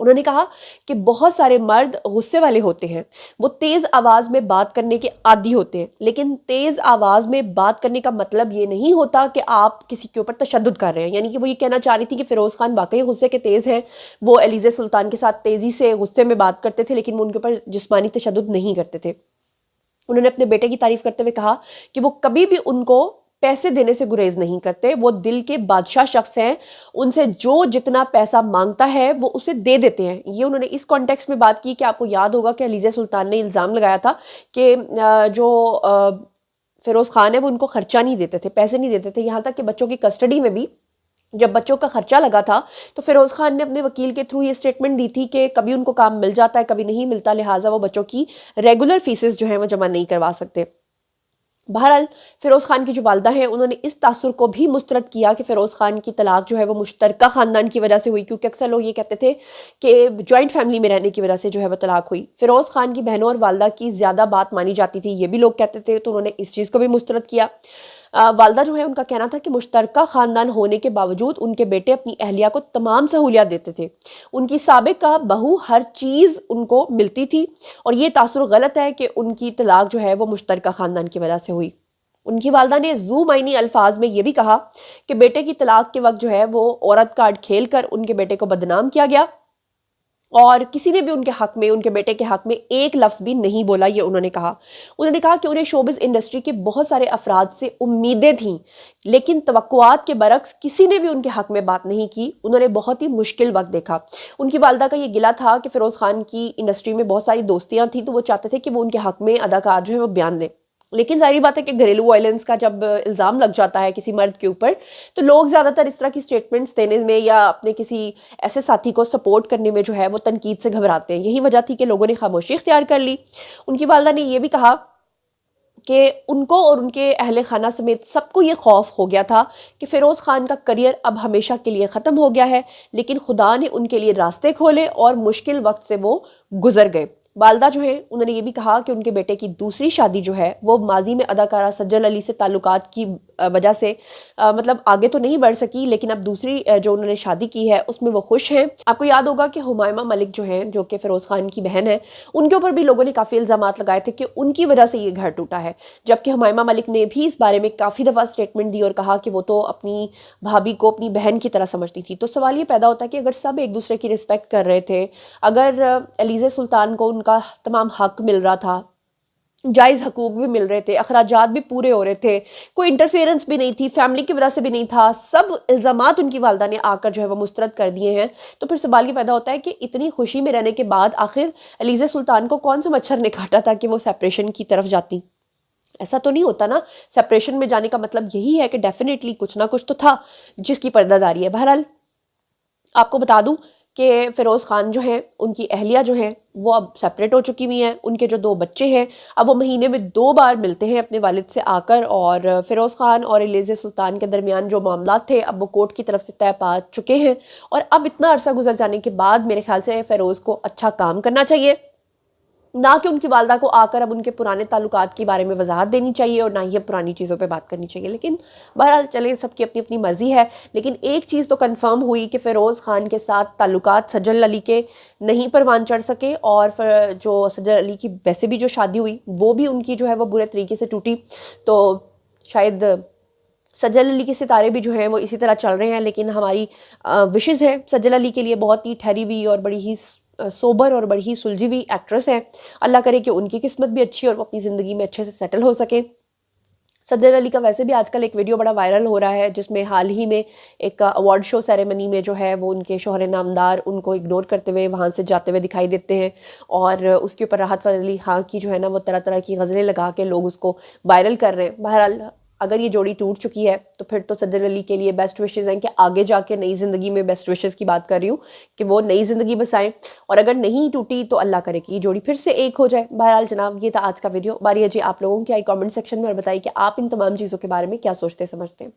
انہوں نے کہا کہ بہت سارے مرد غصے والے ہوتے ہیں، وہ تیز آواز میں بات کرنے کے عادی ہوتے ہیں، لیکن تیز آواز میں بات کرنے کا مطلب یہ نہیں ہوتا کہ آپ کسی کے اوپر تشدد کر رہے ہیں. یعنی کہ وہ یہ کہنا چاہ رہی تھی کہ فیروز خان واقعی غصے کے تیز ہیں، وہ علیزہ سلطان کے ساتھ تیزی سے غصے میں بات کرتے تھے، لیکن وہ ان کے اوپر جسمانی تشدد نہیں کرتے تھے. انہوں نے اپنے بیٹے کی تعریف کرتے ہوئے کہا کہ وہ کبھی بھی ان کو پیسے دینے سے گریز نہیں کرتے، وہ دل کے بادشاہ شخص ہیں، ان سے جو جتنا پیسہ مانگتا ہے وہ اسے دے دیتے ہیں. یہ انہوں نے اس کانٹیکس میں بات کی کہ آپ کو یاد ہوگا کہ علیزہ سلطان نے الزام لگایا تھا کہ جو فیروز خان ہے وہ ان کو خرچہ نہیں دیتے تھے، پیسے نہیں دیتے تھے، یہاں تک کہ بچوں کی کسٹڈی میں بھی جب بچوں کا خرچہ لگا تھا تو فیروز خان نے اپنے وکیل کے تھرو یہ سٹیٹمنٹ دی تھی کہ کبھی ان کو کام مل جاتا ہے، کبھی نہیں ملتا، لہٰذا وہ بچوں کی ریگولر فیسز جو ہیں وہ جمع نہیں کروا سکتے. بہرحال فیروز خان کی جو والدہ ہیں انہوں نے اس تاثر کو بھی مسترد کیا کہ فیروز خان کی طلاق جو ہے وہ مشترکہ خاندان کی وجہ سے ہوئی، کیونکہ اکثر لوگ یہ کہتے تھے کہ جوائنٹ فیملی میں رہنے کی وجہ سے جو ہے وہ طلاق ہوئی. فیروز خان کی بہنوں اور والدہ کی زیادہ بات مانی جاتی تھی، یہ بھی لوگ کہتے تھے، تو انہوں نے اس چیز کو بھی مسترد کیا. والدہ جو ہے ان کا کہنا تھا کہ مشترکہ خاندان ہونے کے باوجود ان کے بیٹے اپنی اہلیہ کو تمام سہولیات دیتے تھے، ان کی سابقہ بہو ہر چیز ان کو ملتی تھی، اور یہ تاثر غلط ہے کہ ان کی طلاق جو ہے وہ مشترکہ خاندان کی وجہ سے ہوئی. ان کی والدہ نے ذو معنی الفاظ میں یہ بھی کہا کہ بیٹے کی طلاق کے وقت جو ہے وہ عورت کارڈ کھیل کر ان کے بیٹے کو بدنام کیا گیا، اور کسی نے بھی ان کے حق میں، ان کے بیٹے کے حق میں ایک لفظ بھی نہیں بولا. یہ انہوں نے کہا. انہوں نے کہا کہ انہیں شوبز انڈسٹری کے بہت سارے افراد سے امیدیں تھیں، لیکن توقعات کے برعکس کسی نے بھی ان کے حق میں بات نہیں کی. انہوں نے بہت ہی مشکل وقت دیکھا. ان کی والدہ کا یہ گلہ تھا کہ فیروز خان کی انڈسٹری میں بہت ساری دوستیاں تھیں، تو وہ چاہتے تھے کہ وہ ان کے حق میں اداکار جو ہے وہ بیان دیں. لیکن ظاہری بات ہے کہ گھریلو وائلنس کا جب الزام لگ جاتا ہے کسی مرد کے اوپر تو لوگ زیادہ تر اس طرح کی سٹیٹمنٹس دینے میں یا اپنے کسی ایسے ساتھی کو سپورٹ کرنے میں جو ہے وہ تنقید سے گھبراتے ہیں. یہی وجہ تھی کہ لوگوں نے خاموشی اختیار کر لی. ان کی والدہ نے یہ بھی کہا کہ ان کو اور ان کے اہل خانہ سمیت سب کو یہ خوف ہو گیا تھا کہ فیروز خان کا کریئر اب ہمیشہ کے لیے ختم ہو گیا ہے، لیکن خدا نے ان کے لیے راستے کھولے اور مشکل وقت سے وہ گزر گئے. والدہ جو ہیں انہوں نے یہ بھی کہا کہ ان کے بیٹے کی دوسری شادی جو ہے وہ ماضی میں اداکارہ سجل علی سے تعلقات کی وجہ سے مطلب آگے تو نہیں بڑھ سکی، لیکن اب دوسری جو انہوں نے شادی کی ہے اس میں وہ خوش ہیں. آپ کو یاد ہوگا کہ ہمائمہ ملک جو ہیں، جو کہ فیروز خان کی بہن ہے، ان کے اوپر بھی لوگوں نے کافی الزامات لگائے تھے کہ ان کی وجہ سے یہ گھر ٹوٹا ہے، جبکہ ہمائمہ ملک نے بھی اس بارے میں کافی دفعہ سٹیٹمنٹ دی اور کہا کہ وہ تو اپنی بھابھی کو اپنی بہن کی طرح سمجھتی تھی. تو سوال یہ پیدا ہوتا ہے کہ اگر سب ایک دوسرے کی رسپیکٹ کر رہے تھے، اگر علیزہ سلطان کو ان کا تمام حق مل رہا تھا، جائز حقوق بھی مل رہے تھے، اخراجات بھی پورے ہو رہے تھے، کوئی انٹرفیئرنس بھی نہیں تھی، فیملی کی وجہ سے بھی نہیں تھا، سب الزامات ان کی والدہ نے آ کر جو ہے وہ مسترد کر دیے ہیں، تو پھر سوال یہ پیدا ہوتا ہے کہ اتنی خوشی میں رہنے کے بعد آخر علیزہ سلطان کو کون سا مچھر نے کاٹا تھا کہ وہ سیپریشن کی طرف جاتی؟ ایسا تو نہیں ہوتا نا. سیپریشن میں جانے کا مطلب یہی ہے کہ ڈیفینیٹلی کچھ نہ کچھ تو تھا جس کی پردہ داری ہے. بہرحال آپ کو بتا دوں کہ فیروز خان جو ہیں ان کی اہلیہ جو ہیں وہ اب سیپریٹ ہو چکی ہوئی ہیں. ان کے جو 2 بچے ہیں اب وہ مہینے میں 2 بار ملتے ہیں اپنے والد سے آ کر، اور فیروز خان اور علیزہ سلطان کے درمیان جو معاملات تھے اب وہ کورٹ کی طرف سے طے پا چکے ہیں. اور اب اتنا عرصہ گزر جانے کے بعد میرے خیال سے فیروز کو اچھا کام کرنا چاہیے، نہ کہ ان کی والدہ کو آ کر اب ان کے پرانے تعلقات کے بارے میں وضاحت دینی چاہیے اور نہ ہی اب پرانی چیزوں پہ بات کرنی چاہیے. لیکن بہرحال چلے، سب کی اپنی اپنی مرضی ہے. لیکن ایک چیز تو کنفرم ہوئی کہ فیروز خان کے ساتھ تعلقات سجل علی کے نہیں پروان چڑھ سکے، اور جو سجل علی کی ویسے بھی جو شادی ہوئی وہ بھی ان کی جو ہے وہ برے طریقے سے ٹوٹی. تو شاید سجل علی کے ستارے بھی جو ہیں وہ اسی طرح چل رہے ہیں، لیکن ہماری وشز ہے سجل علی کے لیے بہت ہی ٹھہری ہوئی اور بڑی ہی سوبر اور بڑی ہی سلجھی ہوئی ایکٹریس ہیں. اللہ کرے کہ ان کی قسمت بھی اچھی اور وہ اپنی زندگی میں اچھے سے سیٹل ہو سکے. سجل علی کا ویسے بھی آج کل ایک ویڈیو بڑا وائرل ہو رہا ہے جس میں حال ہی میں ایک ایوارڈ شو سیریمنی میں جو ہے وہ ان کے شوہر نامدار ان کو اگنور کرتے ہوئے وہاں سے جاتے ہوئے دکھائی دیتے ہیں، اور اس کے اوپر راحت فتح علی خان کی جو ہے نا وہ طرح طرح کی غزلیں لگا کے لوگ اس کو وائرل کر رہے ہیں. بہرحال اگر یہ جوڑی ٹوٹ چکی ہے تو پھر تو سجل علی کے لیے بیسٹ وشز ہیں کہ آگے جا کے نئی زندگی میں، بیسٹ وشز کی بات کر رہی ہوں کہ وہ نئی زندگی بسائیں، اور اگر نہیں ٹوٹی تو اللہ کرے کہ یہ جوڑی پھر سے ایک ہو جائے. بہرحال جناب یہ تھا آج کا ویڈیو. باری ہے جی آپ لوگوں کی، آئی کامنٹ سیکشن میں اور بتائیے کہ آپ ان تمام چیزوں کے بارے میں کیا سوچتے سمجھتے ہیں.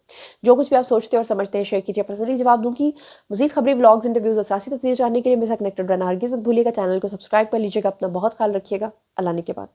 جو کچھ بھی آپ سوچتے اور سمجھتے ہیں شیئر کیجیے، پرسنلی جواب دوں گی. مزید خبریں، ولاگز، انٹرویوز اور سیاسی تفصیل جاننے کے لیے میرے ساتھ کنیکٹڈ رہنا ہرگز مت بھولیے گا. چینل کو سبسکرائب کر لیجیے گا. اپنا بہت خیال رکھیے گا. اللہ نے کے بعد.